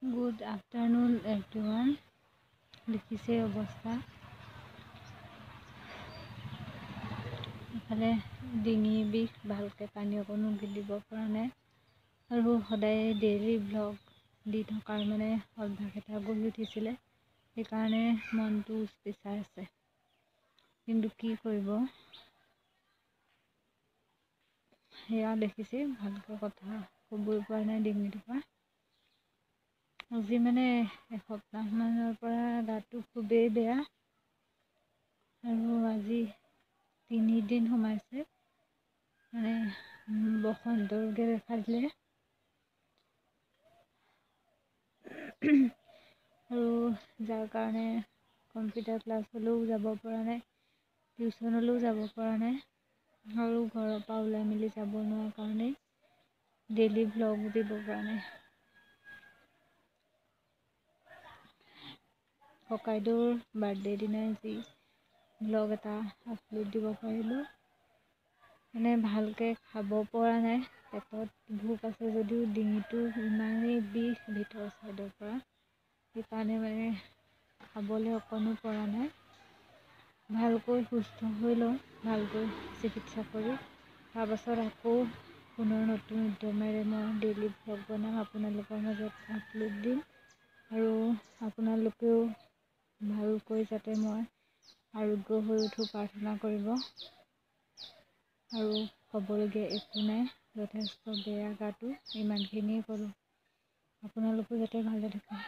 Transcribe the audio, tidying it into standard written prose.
Good afternoon everyone. দেখিছে অৱস্থা, ইফালে ডিঙি বিষ, ভালকৈ পানী অকণো গিলিব পৰা নাই আৰু সদায় ডেইলি ব্লগ দি থকাৰ অভ্যাস এটা গঢ়ি উঠিছিলে। সেইকাৰণে মনটো উচপিচাই আছে, কিন্তু কি কৰিব, সেয়া দেখিছে ভালকৈ কথা ক'বই পৰা নাই ডিঙিটোৰ পৰা। আজি এসপ্তাহমানৰ পৰা গাটো খুবেই বেয়া আৰু আজি 3 দিন সোমাইছে বসন্ত ৰোগে দেখা দিলে আৰু যাৰ কাৰণে কম্পিউটাৰ ক্লাছলৈও যাব পৰা নাই, টিউচনলৈও যাব পৰা নাই আৰু ঘৰৰ পৰা ওলাই মেলি যাব নোৱাৰা কাৰণেই ডেইলি ব্লগ দিব পৰা নাই। ককাইদেউৰ বাৰ্থডে দিনাই যি ব্লগ এটা আপলোড দিব পাৰিলোঁ, ভালকৈ খাব পৰা নাই। পেটত ভোক আছে যদিও ডিঙিটো ইমানেই বিষ ভিতৰ চাইডৰ পৰা, সেইকাৰণে খাবলৈ অকণো পৰা নাই। ভালকৈ সুস্থ হৈ লওঁ, ভালকৈ চিকিৎসা কৰি তাৰপাছত আকৌ পুনৰ নতুন উদ্যমেৰে মই ডেইলি ব্লগ বনাম, আপোনালোকৰ মাজত আপলোড দিম আৰু আপোনালোকেও ভালকৈ যাতে মই আৰোগ্য হৈ উঠোঁ প্ৰাৰ্থনা কৰিব। আৰু ক'বলগীয়া একো নাই, যথেষ্ট বেয়া গাটো, ইমানখিনিয়ে কৰোঁ। আপোনালোকো যাতে ভালে থাকে।